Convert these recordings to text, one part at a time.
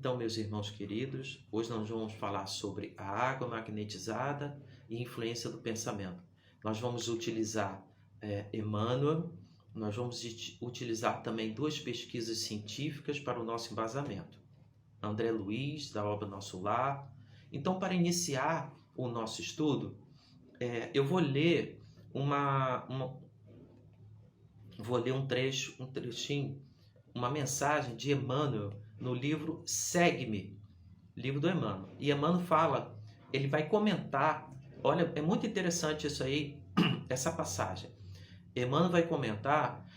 Então, meus irmãos queridos, hoje nós vamos falar sobre a água magnetizada e influência do pensamento. Nós vamos utilizar Emmanuel, nós vamos utilizar também duas pesquisas científicas para o nosso embasamento. André Luiz, da obra Nosso Lar. Então, para iniciar o nosso estudo, eu vou ler um trechinho, uma mensagem de Emmanuel no livro Segue-me, livro do Emmanuel. E Emmanuel fala, ele vai comentar, olha, é muito interessante isso aí, essa passagem. Emmanuel vai comentar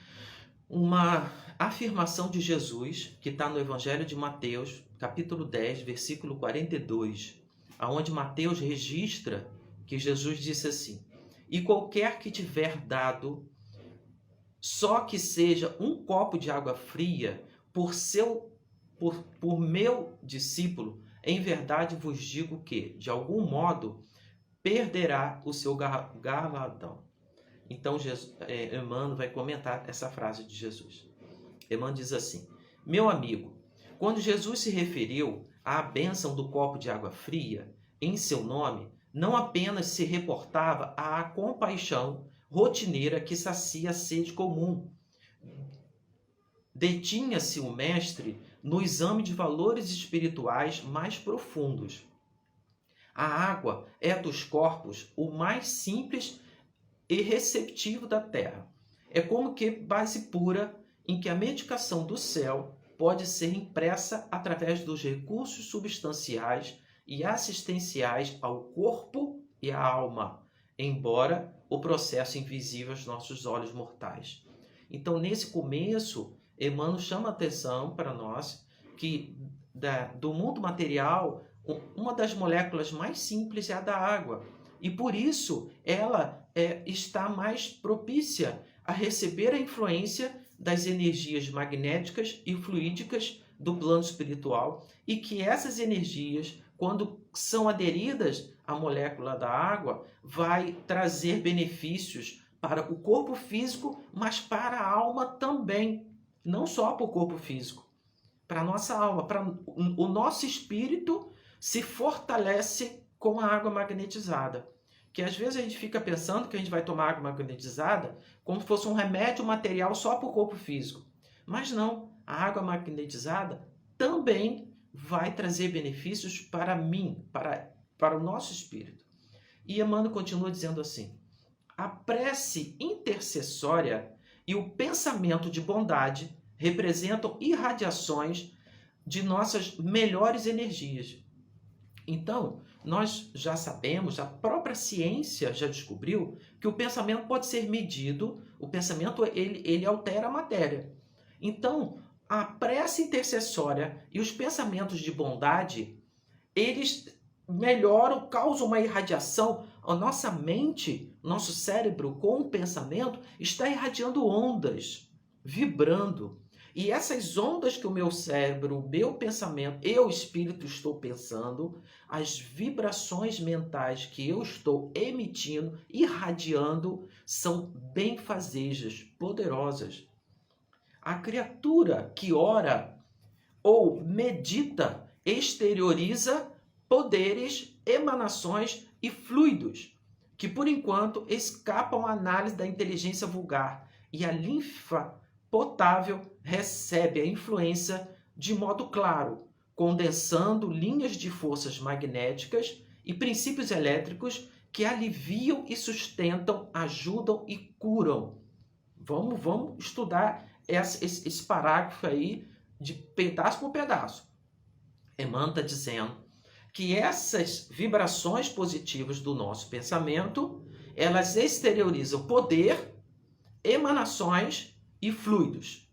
uma afirmação de Jesus, que está no Evangelho de Mateus, capítulo 10, versículo 42, onde Mateus registra que Jesus disse assim: e qualquer que tiver dado, só que seja um copo de água fria, por meu discípulo, em verdade vos digo que, de algum modo, perderá o seu galardão. Então, Emmanuel vai comentar essa frase de Jesus. Emmanuel diz assim: meu amigo, quando Jesus se referiu à bênção do copo de água fria, em seu nome, não apenas se reportava à compaixão rotineira que sacia a sede comum. Detinha-se o mestre no exame de valores espirituais mais profundos. A água é dos corpos o mais simples e receptivo da terra. É como que base pura em que a medicação do céu pode ser impressa através dos recursos substanciais e assistenciais ao corpo e à alma, embora o processo invisível aos nossos olhos mortais. Então, nesse começo, Emmanuel chama a atenção para nós que do mundo material, uma das moléculas mais simples é a da água. E por isso ela está mais propícia a receber a influência das energias magnéticas e fluídicas do plano espiritual, e que essas energias, quando são aderidas à molécula da água, vai trazer benefícios para o corpo físico, mas para a alma também. Não só para o corpo físico, para a nossa alma, para o nosso espírito se fortalece com a água magnetizada. Que às vezes a gente fica pensando que a gente vai tomar água magnetizada como se fosse um remédio material só para o corpo físico. Mas não, a água magnetizada também vai trazer benefícios para mim, para o nosso espírito. E Emmanuel continua dizendo assim: a prece intercessória e o pensamento de bondade representam irradiações de nossas melhores energias. Então, nós já sabemos, a própria ciência já descobriu que o pensamento pode ser medido, o pensamento ele altera a matéria. Então, a prece intercessória e os pensamentos de bondade, eles melhoram, causam uma irradiação. A nossa mente, nosso cérebro com o pensamento está irradiando ondas, vibrando. E essas ondas que o meu cérebro, o meu pensamento, eu, espírito, estou pensando, as vibrações mentais que eu estou emitindo, irradiando, são benfazejas, poderosas. A criatura que ora ou medita exterioriza poderes, emanações e fluidos, que por enquanto escapam à análise da inteligência vulgar, e a linfa potável recebe a influência de modo claro, condensando linhas de forças magnéticas e princípios elétricos que aliviam e sustentam, ajudam e curam. Vamos estudar esse parágrafo aí de pedaço por pedaço. Emmanuel está dizendo que essas vibrações positivas do nosso pensamento, elas exteriorizam poder, emanações e fluidos.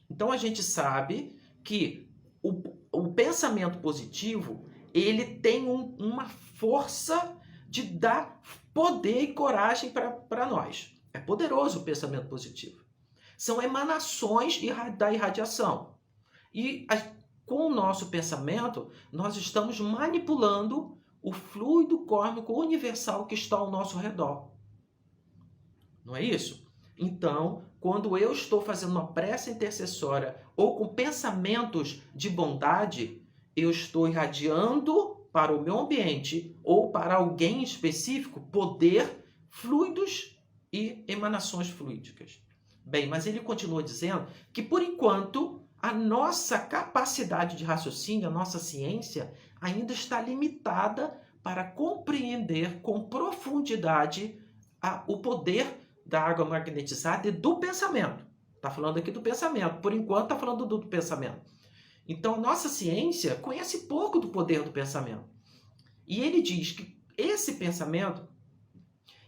Então a gente sabe que o pensamento positivo, ele tem uma força de dar poder e coragem para nós. É poderoso o pensamento positivo. São emanações da irradiação. E com o nosso pensamento, nós estamos manipulando o fluido cósmico universal que está ao nosso redor. Não é isso? Então, quando eu estou fazendo uma prece intercessória ou com pensamentos de bondade, eu estou irradiando para o meu ambiente ou para alguém específico poder, fluidos e emanações fluídicas. Bem, mas ele continua dizendo que, por enquanto, a nossa capacidade de raciocínio, a nossa ciência, ainda está limitada para compreender com profundidade o poder da água magnetizada e do pensamento. Está falando aqui do pensamento. Por enquanto, está falando do pensamento. Então, nossa ciência conhece pouco do poder do pensamento. E ele diz que esse pensamento,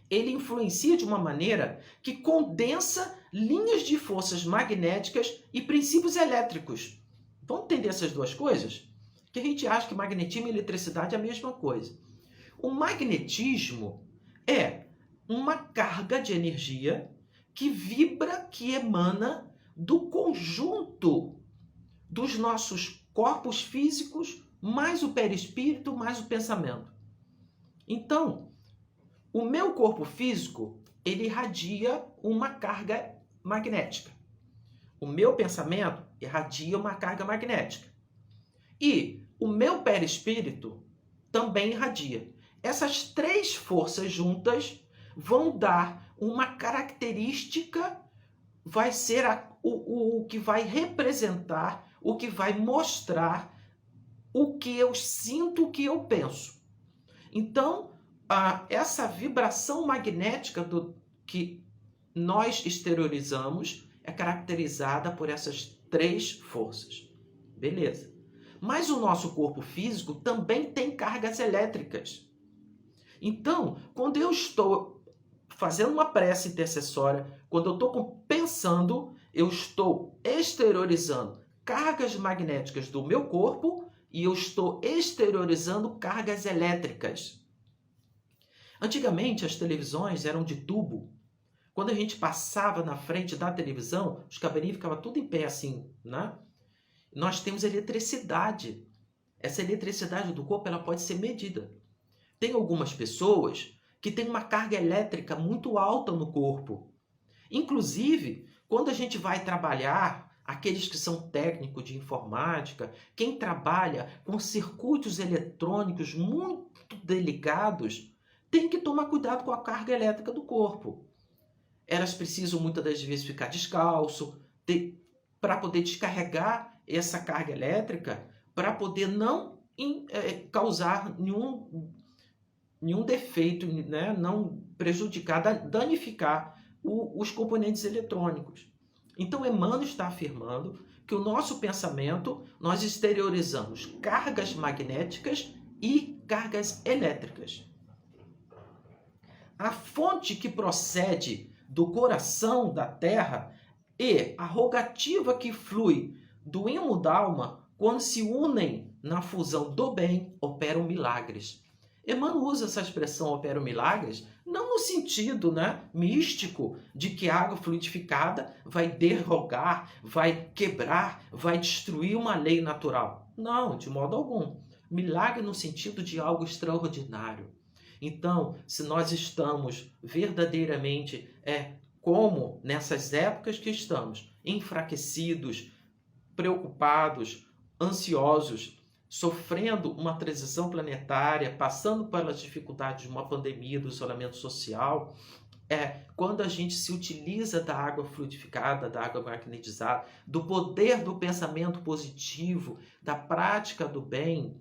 ele influencia de uma maneira que condensa linhas de forças magnéticas e princípios elétricos. Vamos entender essas duas coisas? Que a gente acha que magnetismo e eletricidade é a mesma coisa. O magnetismo é uma carga de energia que vibra, que emana do conjunto dos nossos corpos físicos, mais o perispírito, mais o pensamento. Então, o meu corpo físico, ele irradia uma carga magnética. O meu pensamento irradia uma carga magnética. E o meu perispírito também irradia. Essas três forças juntas vão dar uma característica, vai ser o que vai representar, o que vai mostrar o que eu sinto, o que eu penso. Então, essa vibração magnética que nós exteriorizamos é caracterizada por essas três forças. Beleza. Mas o nosso corpo físico também tem cargas elétricas. Então, quando eu estou fazendo uma prece intercessória, quando eu estou pensando, eu estou exteriorizando cargas magnéticas do meu corpo e eu estou exteriorizando cargas elétricas. Antigamente, as televisões eram de tubo. Quando a gente passava na frente da televisão, os cabelinhos ficavam tudo em pé assim, né? Nós temos eletricidade. Essa eletricidade do corpo, ela pode ser medida. Tem algumas pessoas que têm uma carga elétrica muito alta no corpo. Inclusive, quando a gente vai trabalhar, aqueles que são técnicos de informática, quem trabalha com circuitos eletrônicos muito delicados, tem que tomar cuidado com a carga elétrica do corpo. Elas precisam muitas das vezes ficar descalço para poder descarregar essa carga elétrica, para poder não causar nenhum defeito, né? Não prejudicar, danificar os componentes eletrônicos. Então, Emmanuel está afirmando que o nosso pensamento, nós exteriorizamos cargas magnéticas e cargas elétricas. A fonte que procede do coração da Terra e a rogativa que flui do imo d'alma, quando se unem na fusão do bem, operam milagres. Emmanuel usa essa expressão operam milagres, não no sentido, né, místico de que a água fluidificada vai derrogar, vai quebrar, vai destruir uma lei natural. Não, de modo algum. Milagre no sentido de algo extraordinário. Então, se nós estamos verdadeiramente, como nessas épocas que estamos, enfraquecidos, preocupados, ansiosos, sofrendo uma transição planetária, passando pelas dificuldades de uma pandemia, do isolamento social, quando a gente se utiliza da água fluidificada, da água magnetizada, do poder do pensamento positivo, da prática do bem,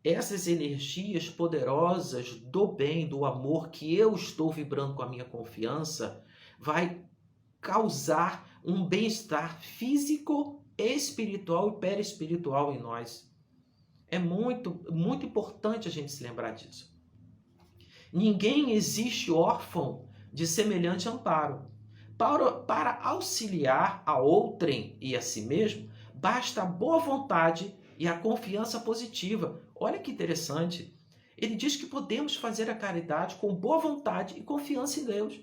essas energias poderosas do bem, do amor que eu estou vibrando com a minha confiança, vai causar um bem-estar físico, espiritual e perispiritual em nós. É muito, muito importante a gente se lembrar disso. Ninguém existe órfão de semelhante amparo. Para auxiliar a outrem e a si mesmo, basta a boa vontade e a confiança positiva. Olha que interessante. Ele diz que podemos fazer a caridade com boa vontade e confiança em Deus.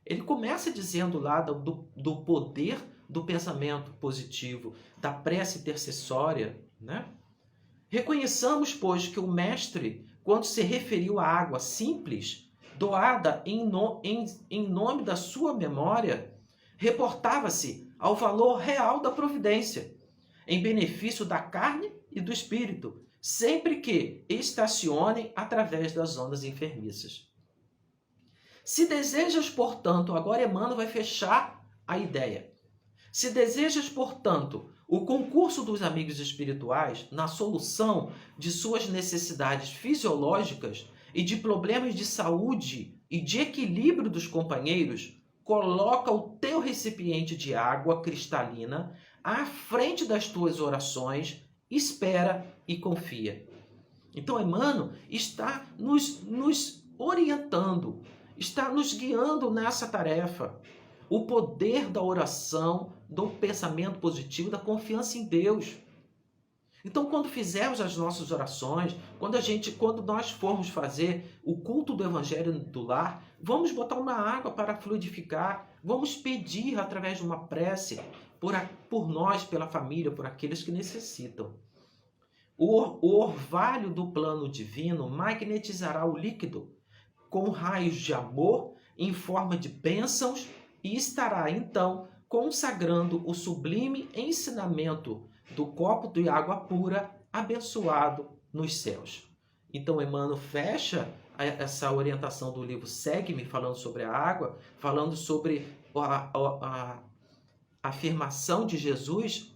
Ele começa dizendo lá do poder do pensamento positivo, da prece intercessória, né? Reconheçamos, pois, que o Mestre, quando se referiu à água simples, doada em nome da sua memória, reportava-se ao valor real da providência, em benefício da carne e do espírito, sempre que estacionem através das ondas enfermiças. Se desejas, portanto, agora Emmanuel vai fechar a ideia. Se desejas, portanto, o concurso dos amigos espirituais na solução de suas necessidades fisiológicas e de problemas de saúde e de equilíbrio dos companheiros, coloca o teu recipiente de água cristalina à frente das tuas orações, espera e confia. Então, Emmanuel está nos orientando, está nos guiando nessa tarefa. O poder da oração, do pensamento positivo, da confiança em Deus. Então, quando fizermos as nossas orações, quando nós formos fazer o culto do Evangelho do Lar, vamos botar uma água para fluidificar, vamos pedir através de uma prece por nós, pela família, por aqueles que necessitam. O orvalho do plano divino magnetizará o líquido com raios de amor em forma de bênçãos e estará, então, consagrando o sublime ensinamento do copo de água pura abençoado nos céus. Então, Emmanuel fecha essa orientação do livro Segue-me, falando sobre a água, falando sobre a afirmação de Jesus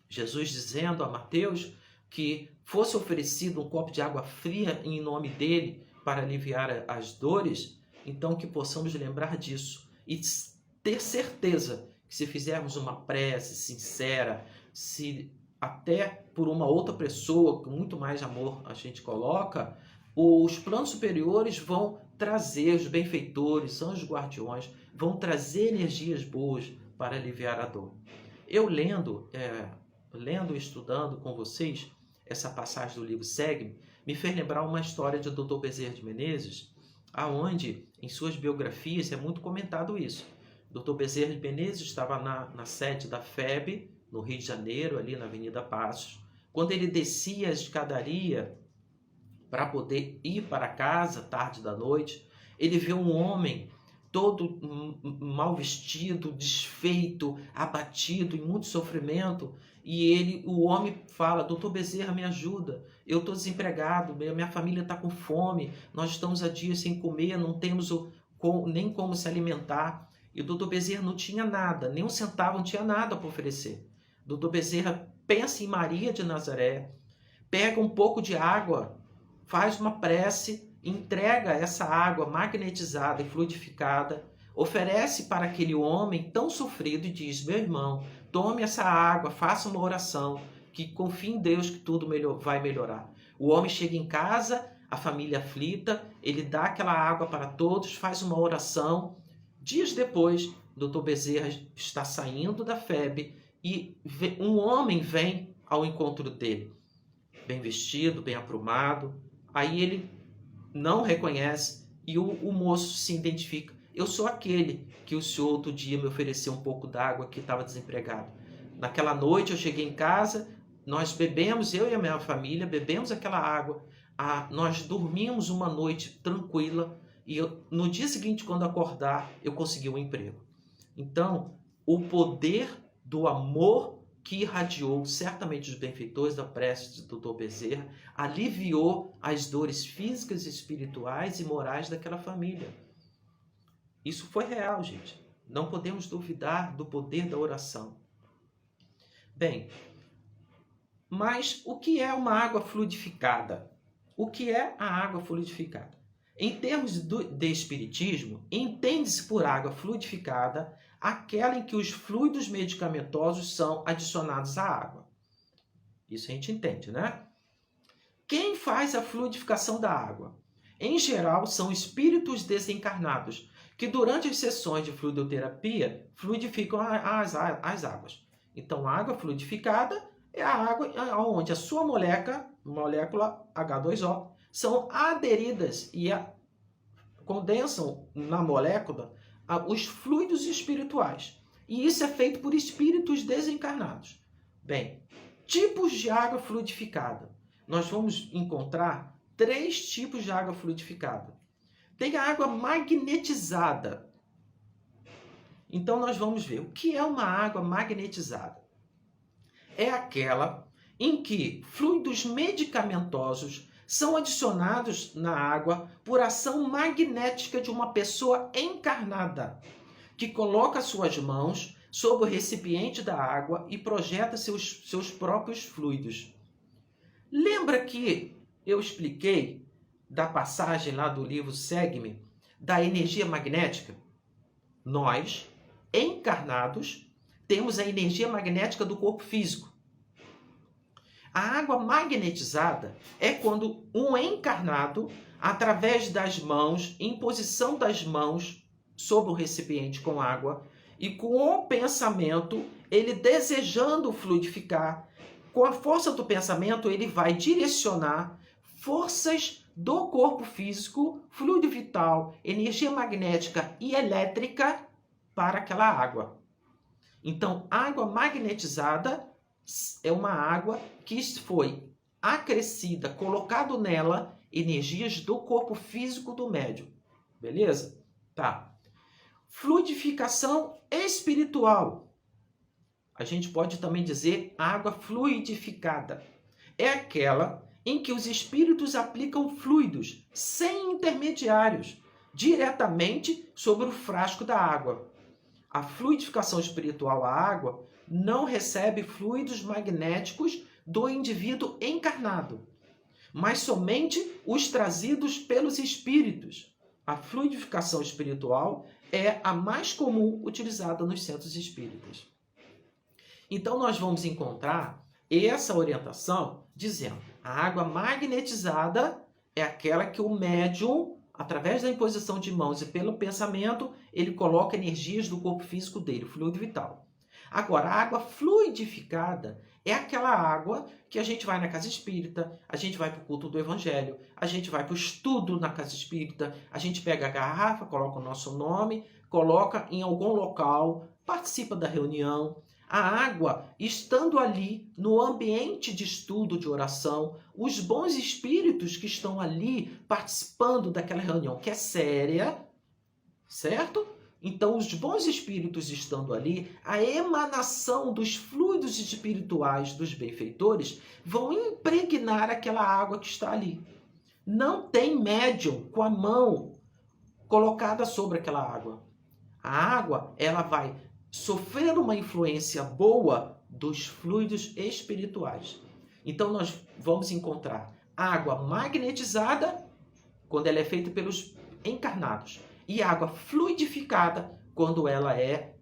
dizendo a Mateus que fosse oferecido um copo de água fria em nome dele para aliviar as dores, então que possamos lembrar disso e ter certeza que se fizermos uma prece sincera, se até por uma outra pessoa com muito mais amor a gente coloca, os planos superiores vão trazer, os benfeitores, anjos guardiões, vão trazer energias boas para aliviar a dor. Eu lendo e estudando com vocês essa passagem do livro Segue-me, me fez lembrar uma história de Dr. Bezerra de Menezes, aonde em suas biografias é muito comentado isso. Dr. Bezerra de Menezes estava na sede da FEB, no Rio de Janeiro, ali na Avenida Passos. Quando ele descia a escadaria para poder ir para casa, tarde da noite, ele vê um homem todo mal vestido, desfeito, abatido, em muito sofrimento. E o homem fala: doutor Bezerra, me ajuda, eu estou desempregado, minha família está com fome, nós estamos há dias sem comer, não temos nem como se alimentar. E o doutor Bezerra não tinha nada, nem um centavo, não tinha nada para oferecer. O doutor Bezerra pensa em Maria de Nazaré, pega um pouco de água, faz uma prece, entrega essa água magnetizada e fluidificada, oferece para aquele homem tão sofrido e diz: meu irmão, tome essa água, faça uma oração, que confie em Deus que tudo vai melhorar. O homem chega em casa, a família aflita, ele dá aquela água para todos, faz uma oração. Dias depois, o Dr. Bezerra está saindo da FEB e um homem vem ao encontro dele, bem vestido, bem aprumado. Aí ele não reconhece e o moço se identifica: eu sou aquele que o senhor outro dia me ofereceu um pouco d'água, que estava desempregado. Naquela noite eu cheguei em casa, nós bebemos, eu e a minha família, bebemos aquela água, nós dormimos uma noite tranquila e no dia seguinte, quando acordar, eu consegui um emprego. Então, o poder do amor que irradiou certamente os benfeitores da prece do Dr. Bezerra, aliviou as dores físicas, espirituais e morais daquela família. Isso foi real, gente. Não podemos duvidar do poder da oração. Bem, mas o que é uma água fluidificada? O que é a água fluidificada? Em termos de espiritismo, entende-se por água fluidificada aquela em que os fluidos medicamentosos são adicionados à água. Isso a gente entende, né? Quem faz a fluidificação da água? Em geral, são espíritos desencarnados, que durante as sessões de fluidoterapia fluidificam as águas. Então, a água fluidificada é a água onde a sua molécula H2O são aderidas e condensam na molécula os fluidos espirituais. E isso é feito por espíritos desencarnados. Bem, tipos de água fluidificada. Nós vamos encontrar 3 tipos de água fluidificada. Tem a água magnetizada. Então, nós vamos ver o que é uma água magnetizada. É aquela em que fluidos medicamentosos são adicionados na água por ação magnética de uma pessoa encarnada, que coloca suas mãos sobre o recipiente da água e projeta seus próprios fluidos. Lembra que eu expliquei da passagem lá do livro Segue-me, da energia magnética? Nós, encarnados, temos a energia magnética do corpo físico. A água magnetizada é quando um encarnado, através das mãos, em posição das mãos sobre o recipiente com água, e com o pensamento, ele desejando fluidificar, com a força do pensamento, ele vai direcionar forças do corpo físico, fluido vital, energia magnética e elétrica para aquela água. Então, água magnetizada é uma água que foi acrescida, colocado nela energias do corpo físico do médium. Beleza? Tá. Fluidificação espiritual. A gente pode também dizer água fluidificada. É aquela em que os espíritos aplicam fluidos sem intermediários, diretamente sobre o frasco da água. A fluidificação espiritual, a água, não recebe fluidos magnéticos do indivíduo encarnado, mas somente os trazidos pelos espíritos. A fluidificação espiritual é a mais comum utilizada nos centros espíritas. Então, nós vamos encontrar essa orientação dizendo: a água magnetizada é aquela que o médium, através da imposição de mãos e pelo pensamento, ele coloca energias do corpo físico dele, fluido vital. Agora, a água fluidificada é aquela água que a gente vai na casa espírita, a gente vai para o culto do evangelho, a gente vai para o estudo na casa espírita, a gente pega a garrafa, coloca o nosso nome, coloca em algum local, participa da reunião. A água, estando ali no ambiente de estudo, de oração, os bons espíritos que estão ali participando daquela reunião que é séria, certo? Então, os bons espíritos estando ali, a emanação dos fluidos espirituais dos benfeitores vão impregnar aquela água que está ali. Não tem médium com a mão colocada sobre aquela água. A água, ela vai sofrer uma influência boa dos fluidos espirituais. Então, nós vamos encontrar água magnetizada, quando ela é feita pelos encarnados, e água fluidificada, quando ela é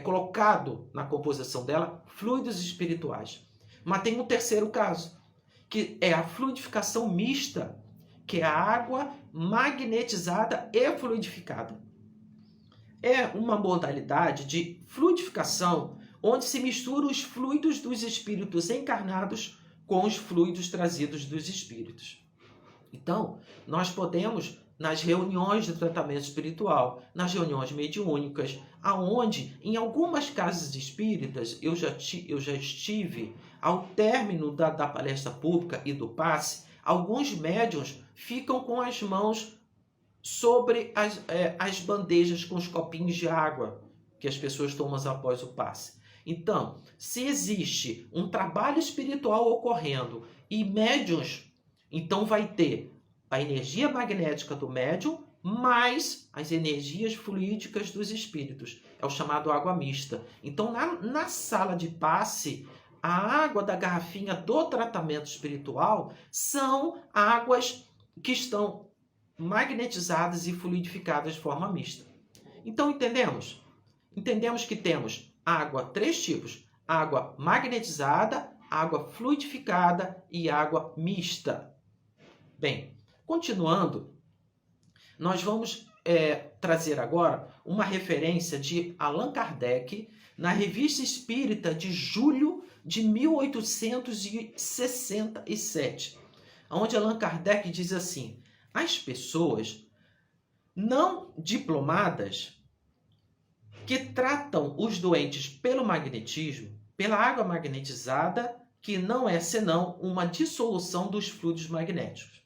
colocado na composição dela fluidos espirituais. Mas tem um terceiro caso, que é a fluidificação mista, que é a água magnetizada e fluidificada. É uma modalidade de fluidificação onde se misturam os fluidos dos espíritos encarnados com os fluidos trazidos dos espíritos. Então, nós podemos, nas reuniões de tratamento espiritual, nas reuniões mediúnicas, aonde, em algumas casas espíritas, eu já estive, ao término da palestra pública e do passe, alguns médiuns ficam com as mãos sobre as bandejas com os copinhos de água que as pessoas tomam após o passe. Então, se existe um trabalho espiritual ocorrendo e médiuns, então vai ter a energia magnética do médium mais as energias fluídicas dos espíritos. É o chamado água mista. Então, na sala de passe, a água da garrafinha do tratamento espiritual são águas que estão magnetizadas e fluidificadas de forma mista. Então, entendemos? Entendemos que temos água, 3 tipos: água magnetizada, água fluidificada e água mista. Bem, continuando, nós vamos trazer agora uma referência de Allan Kardec na Revista Espírita de julho de 1867, onde Allan Kardec diz assim: as pessoas não diplomadas que tratam os doentes pelo magnetismo, pela água magnetizada, que não é senão uma dissolução dos fluidos magnéticos.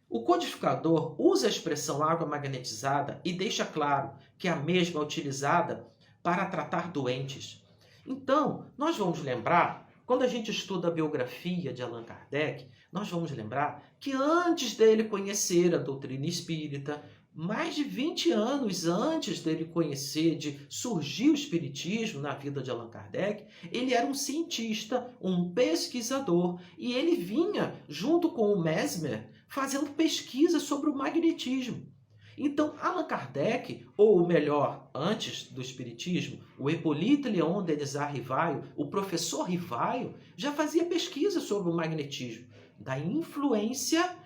O codificador usa a expressão água magnetizada e deixa claro que a mesma é utilizada para tratar doentes. Então, nós vamos lembrar, quando a gente estuda a biografia de Allan Kardec, nós vamos lembrar que antes dele conhecer a doutrina espírita, mais de 20 anos antes dele conhecer, de surgir o espiritismo na vida de Allan Kardec, ele era um cientista, um pesquisador, e ele vinha, junto com o Mesmer, fazendo pesquisa sobre o magnetismo. Então, Allan Kardec, ou melhor, antes do espiritismo, o Hippolyte Léon Denisard Rivaio, o professor Rivaio, já fazia pesquisa sobre o magnetismo, da influência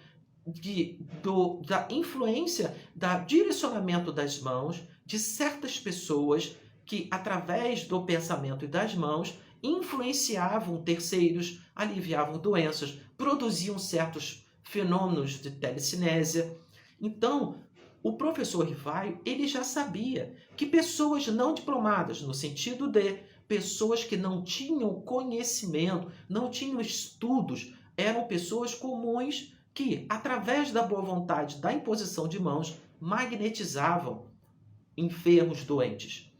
da direcionamento das mãos de certas pessoas que, através do pensamento e das mãos, influenciavam terceiros, aliviavam doenças, produziam certos fenômenos de telecinésia. Então, o professor Rivaio, ele já sabia que pessoas não diplomadas, no sentido de pessoas que não tinham conhecimento, não tinham estudos, eram pessoas comuns que, através da boa vontade, da imposição de mãos, magnetizavam enfermos doentes.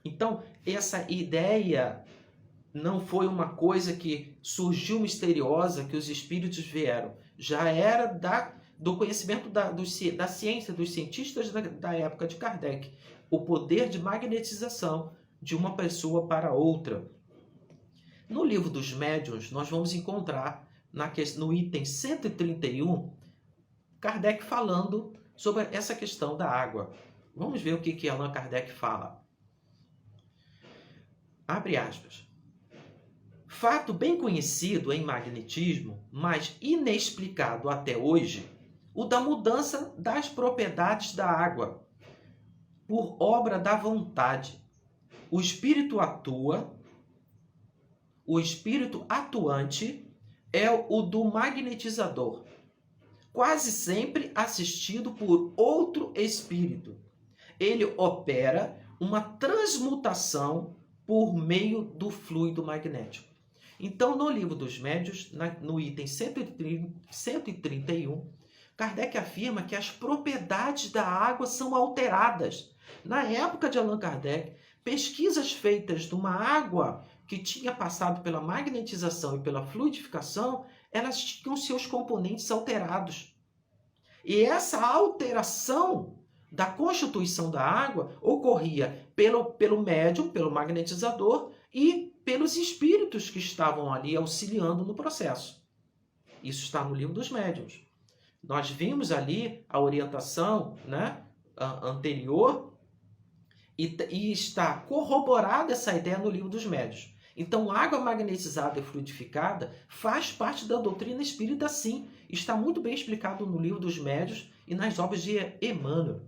Então, essa ideia não foi uma coisa que surgiu misteriosa, que os espíritos vieram. Já era do conhecimento da ciência, dos cientistas da época de Kardec, o poder de magnetização de uma pessoa para outra. No livro dos médiuns, nós vamos encontrar, no item 131, Kardec falando sobre essa questão da água. Vamos ver o que Allan Kardec fala. Abre aspas. Fato bem conhecido em magnetismo, mas inexplicado até hoje, o da mudança das propriedades da água, por obra da vontade. O espírito atuante é o do magnetizador, quase sempre assistido por outro espírito. Ele opera uma transmutação por meio do fluido magnético. Então, no livro dos médiuns, no item 131, Kardec afirma que as propriedades da água são alteradas. Na época de Allan Kardec, pesquisas feitas de uma água que tinha passado pela magnetização e pela fluidificação, elas tinham seus componentes alterados. E essa alteração da constituição da água ocorria pelo médium, pelo magnetizador e pelos espíritos que estavam ali auxiliando no processo. Isso está no livro dos médiuns. Nós vimos ali a orientação, anterior e está corroborada essa ideia no livro dos médiuns. Então, água magnetizada e fluidificada faz parte da doutrina espírita, sim. Está muito bem explicado no livro dos médiuns e nas obras de Emmanuel.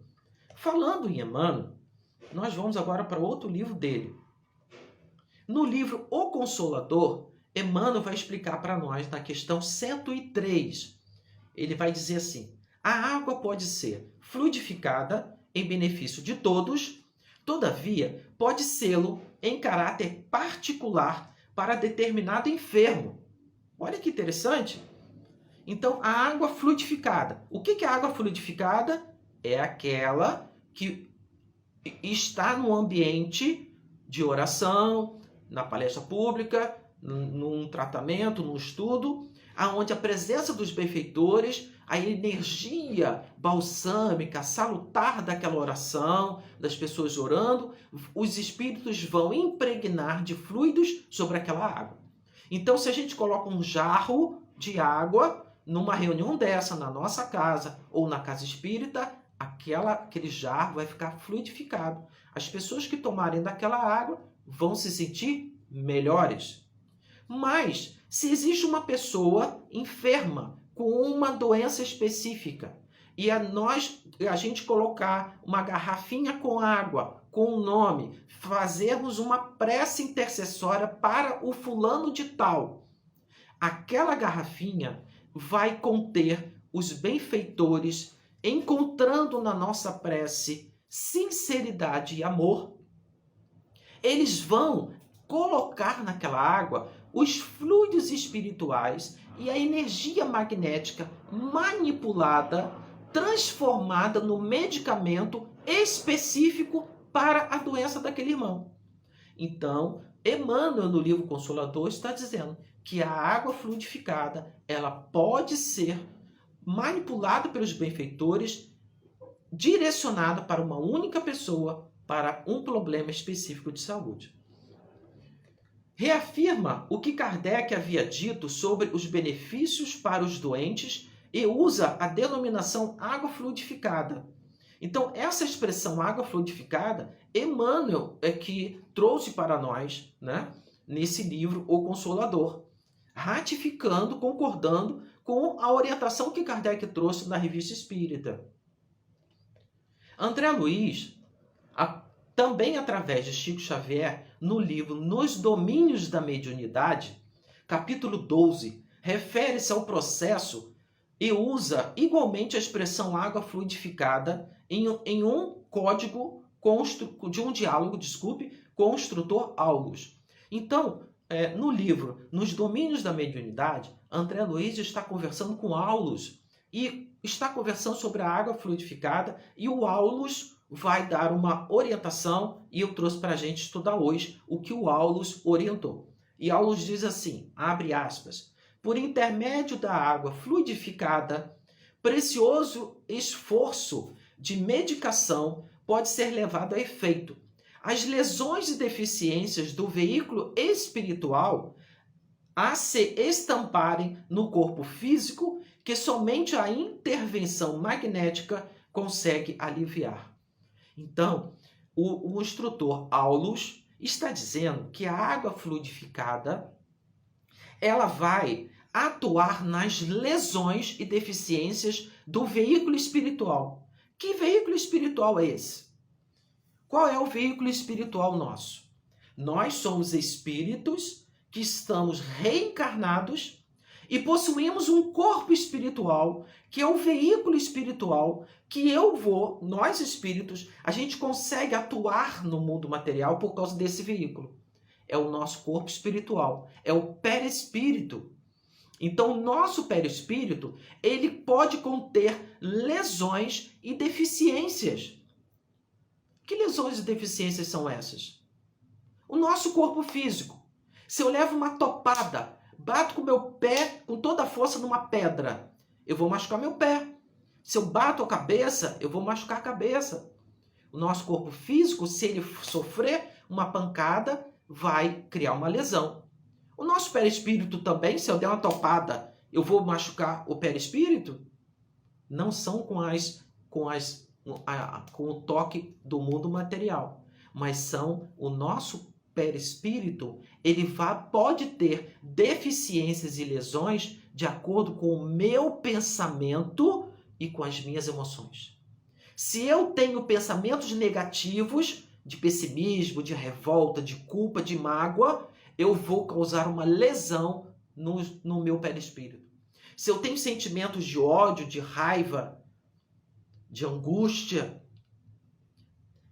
Falando em Emmanuel, nós vamos agora para outro livro dele. No livro O Consolador, Emmanuel vai explicar para nós na questão 103. Ele vai dizer assim: a água pode ser fluidificada em benefício de todos, todavia pode sê-lo em caráter particular para determinado enfermo. Olha que interessante. Então, a água fluidificada. O que é a água fluidificada? É aquela que está no ambiente de oração, na palestra pública, num tratamento, num estudo, onde a presença dos benfeitores, a energia balsâmica, salutar daquela oração, das pessoas orando, os espíritos vão impregnar de fluidos sobre aquela água. Então, se a gente coloca um jarro de água numa reunião dessa, na nossa casa ou na casa espírita, aquele jarro vai ficar fluidificado. As pessoas que tomarem daquela água vão se sentir melhores. Mas, se existe uma pessoa enferma com uma doença específica e a gente colocar uma garrafinha com água, com o nome, fazermos uma prece intercessória para o fulano de tal, aquela garrafinha vai conter os benfeitores encontrando na nossa prece sinceridade e amor. Eles vão colocar naquela água os fluidos espirituais e a energia magnética manipulada, transformada no medicamento específico para a doença daquele irmão. Então, Emmanuel, no livro Consolador, está dizendo que a água fluidificada ela pode ser manipulada pelos benfeitores, direcionada para uma única pessoa, para um problema específico de saúde. Reafirma o que Kardec havia dito sobre os benefícios para os doentes e usa a denominação água fluidificada. Então, essa expressão água fluidificada, Emmanuel é que trouxe para nós, né, nesse livro O Consolador, ratificando, concordando com a orientação que Kardec trouxe na Revista Espírita. André Luiz, também através de Chico Xavier, no livro Nos Domínios da Mediunidade, capítulo 12, refere-se ao processo e usa igualmente a expressão água fluidificada em um código de um diálogo, com o instrutor Aulus. Então, no livro Nos Domínios da Mediunidade, André Luiz está conversando com Aulus e está conversando sobre a água fluidificada, e o Aulus vai dar uma orientação, e eu trouxe para a gente estudar hoje o que o Aulus orientou. E Aulus diz assim, abre aspas, por intermédio da água fluidificada, precioso esforço de medicação pode ser levado a efeito. As lesões e deficiências do veículo espiritual a se estamparem no corpo físico, que somente a intervenção magnética consegue aliviar. Então, o instrutor Aulus está dizendo que a água fluidificada ela vai atuar nas lesões e deficiências do veículo espiritual. Que veículo espiritual é esse? Qual é o veículo espiritual nosso? Nós somos espíritos que estamos reencarnados e possuímos um corpo espiritual, que é o veículo espiritual que nós espíritos, a gente consegue atuar no mundo material por causa desse veículo. É o nosso corpo espiritual, é o perispírito. Então, o nosso perispírito, ele pode conter lesões e deficiências. Que lesões e deficiências são essas? O nosso corpo físico. Se eu levo uma topada, bato com meu pé com toda a força numa pedra, eu vou machucar meu pé. Se eu bato a cabeça, eu vou machucar a cabeça. O nosso corpo físico, se ele sofrer uma pancada, vai criar uma lesão. O nosso perispírito também, se eu der uma topada, eu vou machucar o perispírito? Não são com o toque do mundo material, mas são o nosso perispírito, ele pode ter deficiências e lesões de acordo com o meu pensamento e com as minhas emoções. Se eu tenho pensamentos negativos, de pessimismo, de revolta, de culpa, de mágoa, eu vou causar uma lesão no meu perispírito. Se eu tenho sentimentos de ódio, de raiva, de angústia,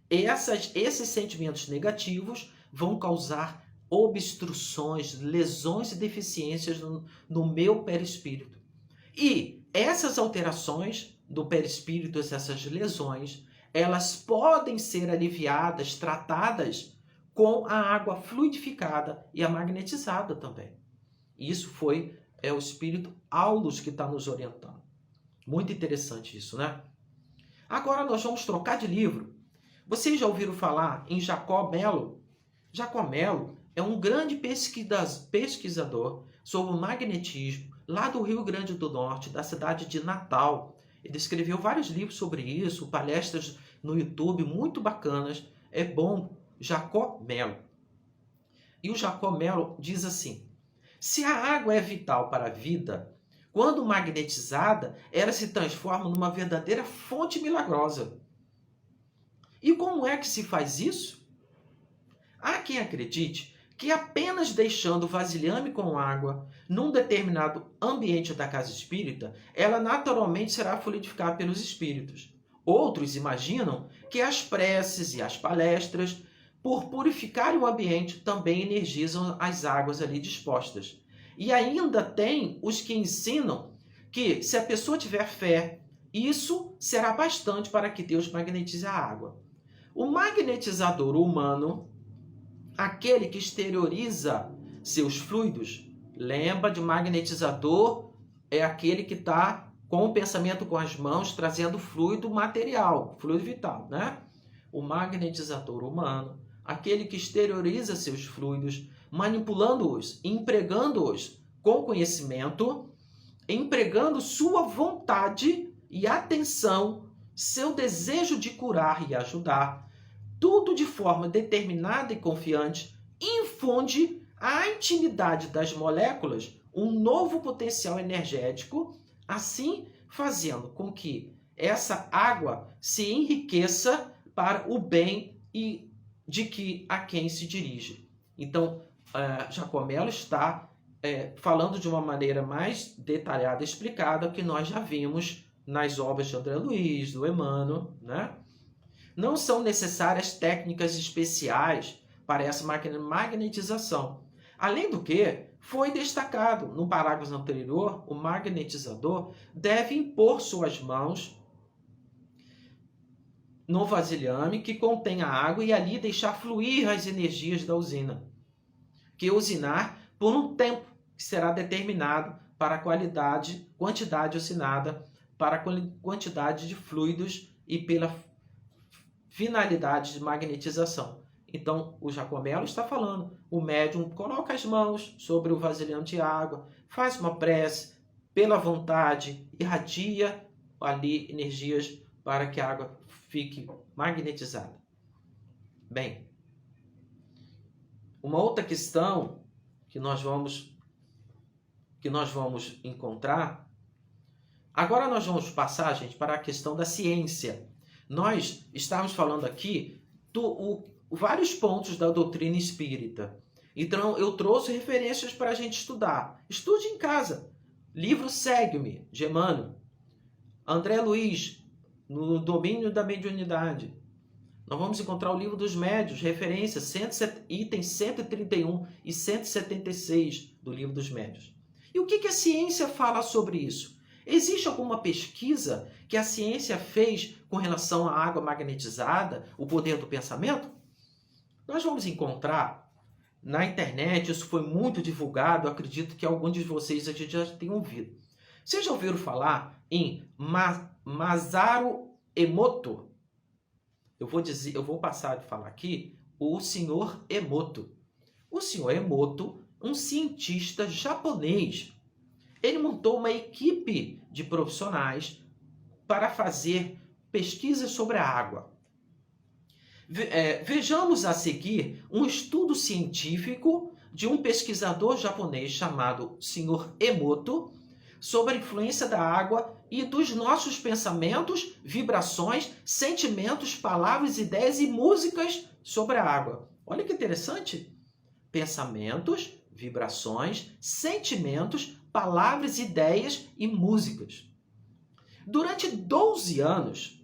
esses sentimentos negativos vão causar obstruções, lesões e deficiências no meu perispírito. E essas alterações do perispírito, essas lesões, elas podem ser aliviadas, tratadas com a água fluidificada e a magnetizada também. Isso é o espírito Aulus que está nos orientando. Muito interessante isso, né? Agora nós vamos trocar de livro. Vocês já ouviram falar em Jacó Melo? Jacó Melo é um grande pesquisador sobre o magnetismo lá do Rio Grande do Norte, da cidade de Natal. Ele escreveu vários livros sobre isso, palestras no YouTube muito bacanas. É bom, Jacó Melo. E o Jacó Melo diz assim, se a água é vital para a vida, quando magnetizada, ela se transforma numa verdadeira fonte milagrosa. E como é que se faz isso? Há quem acredite que apenas deixando o vasilhame com água num determinado ambiente da casa espírita, ela naturalmente será fluidificada pelos espíritos. Outros imaginam que as preces e as palestras, por purificarem o ambiente, também energizam as águas ali dispostas. E ainda tem os que ensinam que, se a pessoa tiver fé, isso será bastante para que Deus magnetize a água. O magnetizador humano, aquele que exterioriza seus fluidos. Lembra de magnetizador, é aquele que está com o pensamento com as mãos, trazendo fluido material, fluido vital, né? O magnetizador humano, aquele que exterioriza seus fluidos, manipulando-os, empregando-os com conhecimento, empregando sua vontade e atenção, seu desejo de curar e ajudar, tudo de forma determinada e confiante, infunde à intimidade das moléculas um novo potencial energético, assim fazendo com que essa água se enriqueça para o bem e de que a quem se dirige. Então, Jacomelo está falando de uma maneira mais detalhada, explicada, que nós já vimos nas obras de André Luiz, do Emmanuel, né? Não são necessárias técnicas especiais para essa magnetização. Além do que, foi destacado no parágrafo anterior, o magnetizador deve impor suas mãos no vasilhame que contém a água e ali deixar fluir as energias da usina, que usinar por um tempo que será determinado para a quantidade usinada, para a quantidade de fluidos e pela finalidade de magnetização. Então, o Jacomelo está falando, o médium coloca as mãos sobre o vasilhame de água, faz uma prece, pela vontade, irradia ali energias para que a água fique magnetizada. Bem, uma outra questão que nós vamos encontrar, agora nós vamos passar, gente, para a questão da ciência. Nós estamos falando aqui vários pontos da doutrina espírita. Então, eu trouxe referências para a gente estudar. Estude em casa. Livro Segue-me, de Emmanuel. André Luiz, no domínio da mediunidade. Nós vamos encontrar o Livro dos Médios, referência, itens 131 e 176 do Livro dos Médios. E o que a ciência fala sobre isso? Existe alguma pesquisa que a ciência fez com relação à água magnetizada, o poder do pensamento? Nós vamos encontrar na internet, isso foi muito divulgado, acredito que alguns de vocês já tenham ouvido. Vocês já ouviram falar em Masaru Emoto? Eu vou passar de falar aqui o senhor Emoto. O senhor Emoto, um cientista japonês, ele montou uma equipe de profissionais para fazer pesquisas sobre a água. Vejamos a seguir um estudo científico de um pesquisador japonês chamado Sr. Emoto sobre a influência da água e dos nossos pensamentos, vibrações, sentimentos, palavras, ideias e músicas sobre a água. Olha que interessante! Pensamentos, vibrações, sentimentos, palavras, ideias e músicas. Durante 12 anos,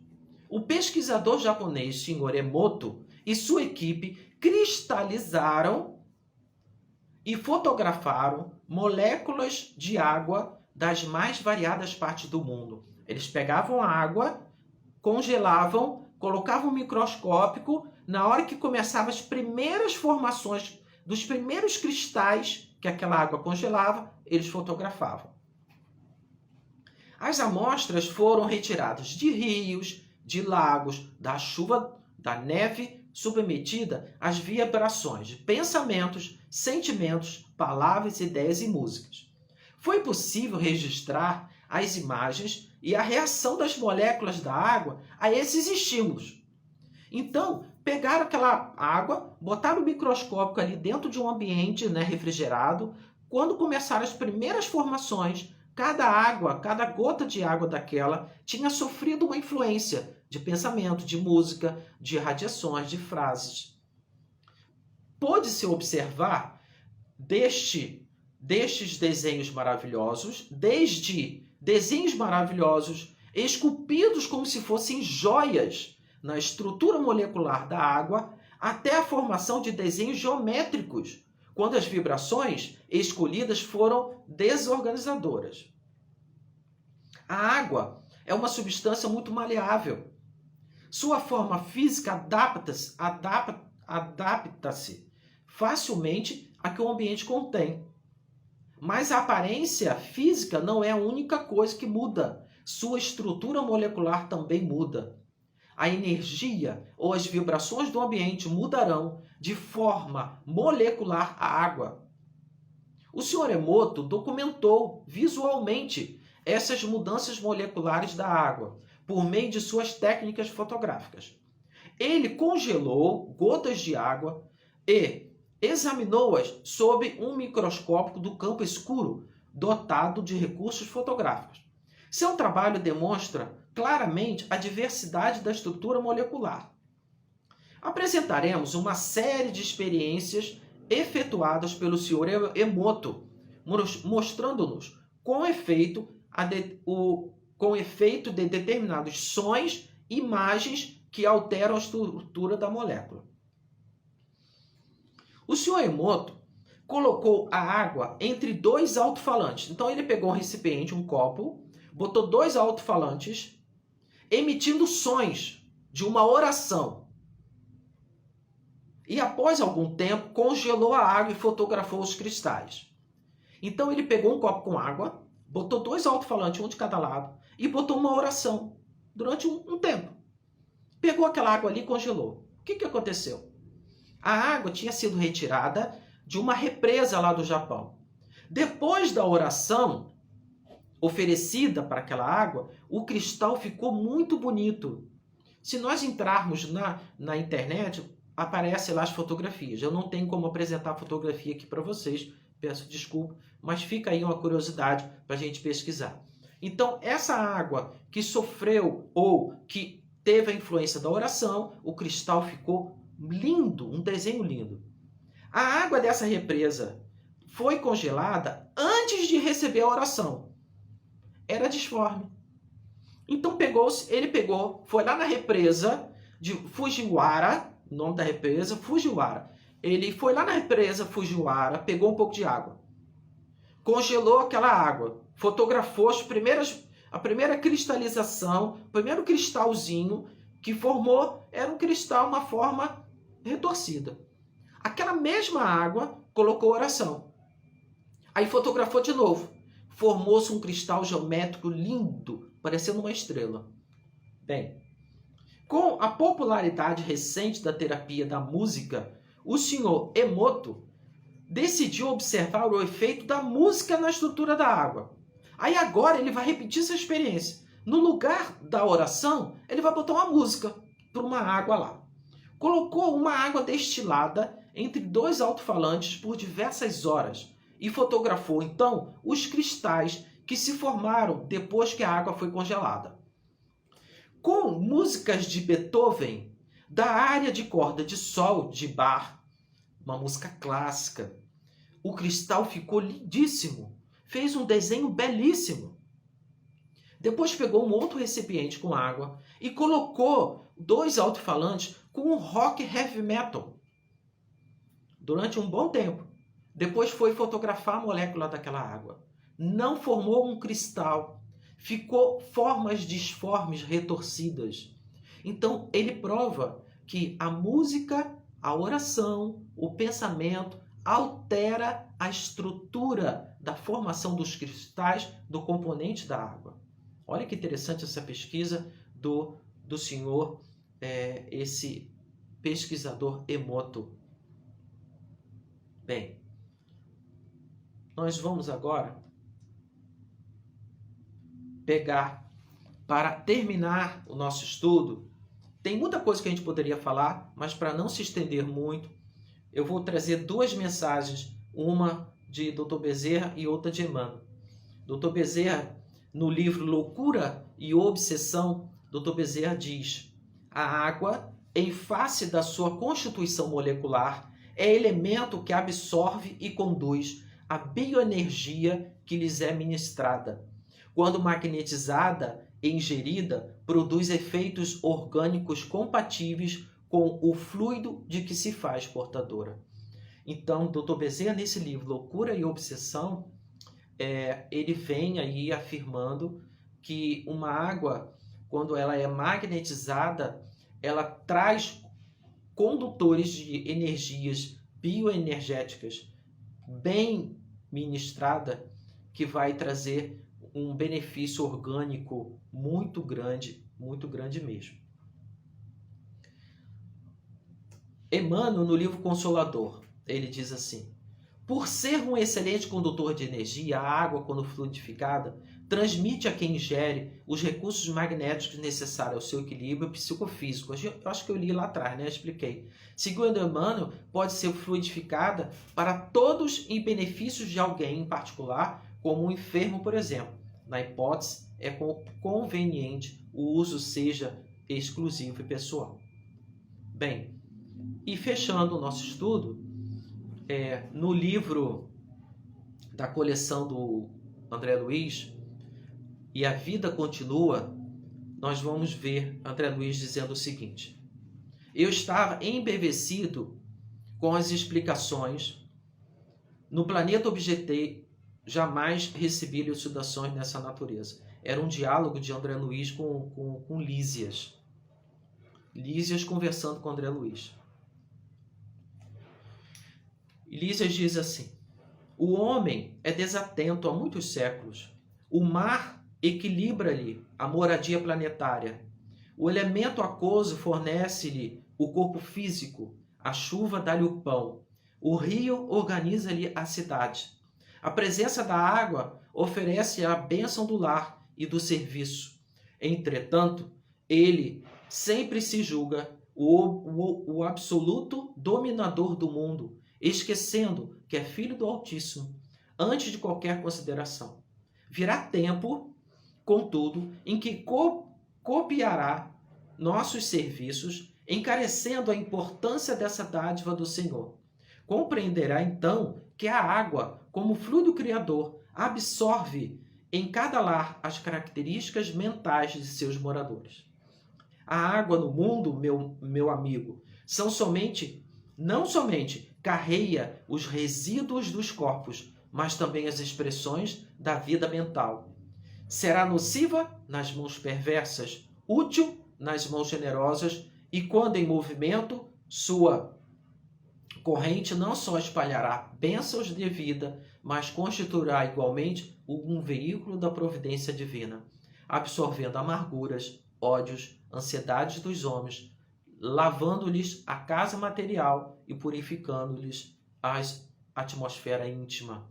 o pesquisador japonês Sr. Emoto e sua equipe cristalizaram e fotografaram moléculas de água das mais variadas partes do mundo. Eles pegavam a água, congelavam, colocavam um microscópio, na hora que começavam as primeiras formações dos primeiros cristais que aquela água congelava, eles fotografavam. As amostras foram retiradas de rios, de lagos, da chuva, da neve, submetida às vibrações de pensamentos, sentimentos, palavras, ideias e músicas. Foi possível registrar as imagens e a reação das moléculas da água a esses estímulos. Então, pegaram aquela água, botaram o microscópio ali dentro de um ambiente, refrigerado. Quando começaram as primeiras formações, cada gota de água daquela tinha sofrido uma influência de pensamento, de música, de radiações, de frases. Pôde-se observar destes desenhos maravilhosos, desde desenhos maravilhosos esculpidos como se fossem joias na estrutura molecular da água, até a formação de desenhos geométricos, quando as vibrações escolhidas foram desorganizadoras. A água é uma substância muito maleável. Sua forma física adapta-se facilmente a que o ambiente contém. Mas a aparência física não é a única coisa que muda. Sua estrutura molecular também muda. A energia ou as vibrações do ambiente mudarão de forma molecular a água. O Sr. Emoto documentou visualmente essas mudanças moleculares da água por meio de suas técnicas fotográficas. Ele congelou gotas de água e examinou-as sob um microscópio do campo escuro, dotado de recursos fotográficos. Seu trabalho demonstra claramente a diversidade da estrutura molecular. Apresentaremos uma série de experiências efetuadas pelo Sr. Emoto, mostrando-nos com efeito de determinados sons e imagens que alteram a estrutura da molécula. O Sr. Emoto colocou a água entre dois alto-falantes. Então ele pegou um recipiente, um copo, botou dois alto-falantes, emitindo sons de uma oração. E após algum tempo, congelou a água e fotografou os cristais. Então ele pegou um copo com água, botou dois alto-falantes, um de cada lado, e botou uma oração durante um tempo. Pegou aquela água ali e congelou. O que aconteceu? A água tinha sido retirada de uma represa lá do Japão. Depois da oração oferecida para aquela água, o cristal ficou muito bonito. Se nós entrarmos na internet, aparecem lá as fotografias. Eu não tenho como apresentar a fotografia aqui para vocês, peço desculpa, mas fica aí uma curiosidade para a gente pesquisar. Então, essa água que sofreu ou que teve a influência da oração, o cristal ficou lindo, um desenho lindo. A água dessa represa foi congelada antes de receber a oração. Era disforme. Então ele pegou, foi lá na represa de Fujiwara, o nome da represa, Fujiwara. Ele foi lá na represa Fujiwara, pegou um pouco de água, congelou aquela água, fotografou a primeira cristalização, o primeiro cristalzinho que formou, era um cristal, uma forma retorcida. Aquela mesma água colocou oração. Aí fotografou de novo. Formou-se um cristal geométrico lindo, parecendo uma estrela. Bem, com a popularidade recente da terapia da música, o Sr. Emoto decidiu observar o efeito da música na estrutura da água. Aí agora ele vai repetir essa experiência. No lugar da oração, ele vai botar uma música para uma água lá. Colocou uma água destilada entre dois alto-falantes por diversas horas e fotografou, então, os cristais que se formaram depois que a água foi congelada. Com músicas de Beethoven, da área de corda de sol de Bach, uma música clássica, o cristal ficou lindíssimo, fez um desenho belíssimo. Depois pegou um outro recipiente com água e colocou dois alto-falantes com um rock heavy metal durante um bom tempo. Depois foi fotografar a molécula daquela água. Não formou um cristal, ficou formas disformes retorcidas. Então ele prova que a música, a oração, o pensamento altera a estrutura da formação dos cristais do componente da água. Olha que interessante essa pesquisa do senhor, esse pesquisador Emoto. Bem, nós vamos agora pegar, para terminar o nosso estudo, tem muita coisa que a gente poderia falar, mas para não se estender muito, eu vou trazer duas mensagens, uma de Dr. Bezerra e outra de Emmanuel. Dr. Bezerra, no livro Loucura e Obsessão, Dr. Bezerra diz: a água, em face da sua constituição molecular, é elemento que absorve e conduz a bioenergia que lhes é ministrada. Quando magnetizada e ingerida, produz efeitos orgânicos compatíveis com o fluido de que se faz portadora. Então, Dr. Bezerra, nesse livro Loucura e Obsessão, ele vem aí afirmando que uma água, quando ela é magnetizada, ela traz condutores de energias bioenergéticas bem ministrada, que vai trazer um benefício orgânico muito grande mesmo. Emmanuel, no livro Consolador, ele diz assim: por ser um excelente condutor de energia, a água, quando fluidificada, transmite a quem ingere os recursos magnéticos necessários ao seu equilíbrio psicofísico. Eu acho que eu li lá atrás, né? Eu expliquei. Segundo Emmanuel, pode ser fluidificada para todos em benefícios de alguém em particular, como um enfermo, por exemplo. Na hipótese, é conveniente o uso seja exclusivo e pessoal. Bem, e fechando o nosso estudo, no livro da coleção do André Luiz, E a Vida Continua, nós vamos ver André Luiz dizendo o seguinte: eu estava embevecido com as explicações. No planeta objetei, jamais recebi elucidações nessa natureza. Era um diálogo de André Luiz com Lísias. Lísias conversando com André Luiz. Lísias diz assim: o homem é desatento há muitos séculos. O mar equilibra-lhe a moradia planetária. O elemento aquoso fornece-lhe o corpo físico. A chuva dá-lhe o pão. O rio organiza-lhe a cidade. A presença da água oferece a bênção do lar e do serviço. Entretanto, ele sempre se julga o absoluto dominador do mundo, esquecendo que é filho do Altíssimo, antes de qualquer consideração. Virá tempo, contudo, em que copiará nossos serviços, encarecendo a importância dessa dádiva do Senhor. Compreenderá, então, que a água, como fluido criador, absorve em cada lar as características mentais de seus moradores. A água no mundo, meu amigo, não somente carreia os resíduos dos corpos, mas também as expressões da vida mental. Será nociva nas mãos perversas, útil nas mãos generosas, e quando em movimento, sua corrente não só espalhará bênçãos de vida, mas constituirá igualmente um veículo da providência divina, absorvendo amarguras, ódios, ansiedades dos homens, lavando-lhes a casa material e purificando-lhes a atmosfera íntima.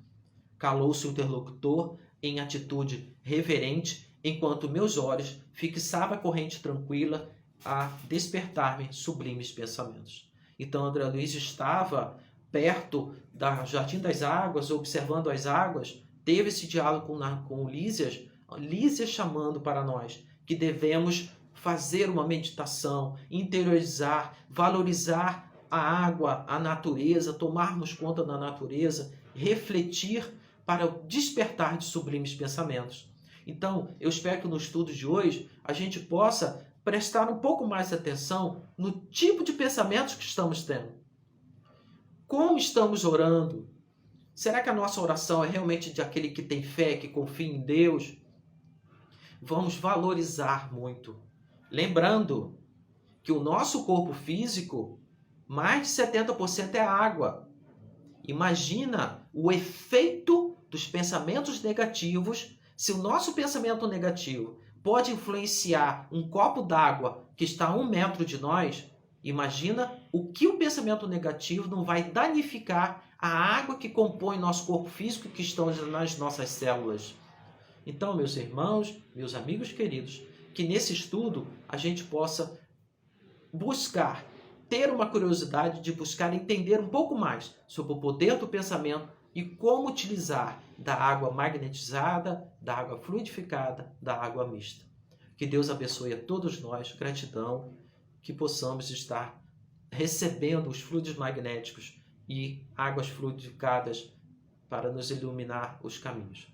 Calou-se o interlocutor em atitude reverente, enquanto meus olhos fixavam a corrente tranquila a despertar-me sublimes pensamentos. Então André Luiz estava perto do Jardim das Águas, observando as águas, teve esse diálogo com Lísias, Lísias chamando para nós que devemos fazer uma meditação, interiorizar, valorizar a água, a natureza, tomarmos conta da natureza, refletir para o despertar de sublimes pensamentos. Então, eu espero que no estudo de hoje a gente possa prestar um pouco mais atenção no tipo de pensamentos que estamos tendo. Como estamos orando? Será que a nossa oração é realmente de aquele que tem fé, que confia em Deus? Vamos valorizar muito. Lembrando que o nosso corpo físico, mais de 70% é água. Imagina o efeito dos pensamentos negativos. Se o nosso pensamento negativo pode influenciar um copo d'água que está a 1 metro de nós, imagina o que o pensamento negativo não vai danificar a água que compõe nosso corpo físico e que estão nas nossas células. Então, meus irmãos, meus amigos queridos, que nesse estudo a gente possa buscar, ter uma curiosidade de buscar entender um pouco mais sobre o poder do pensamento e como utilizar da água magnetizada, da água fluidificada, da água mista. Que Deus abençoe a todos nós, gratidão, que possamos estar recebendo os fluidos magnéticos e águas fluidificadas para nos iluminar os caminhos.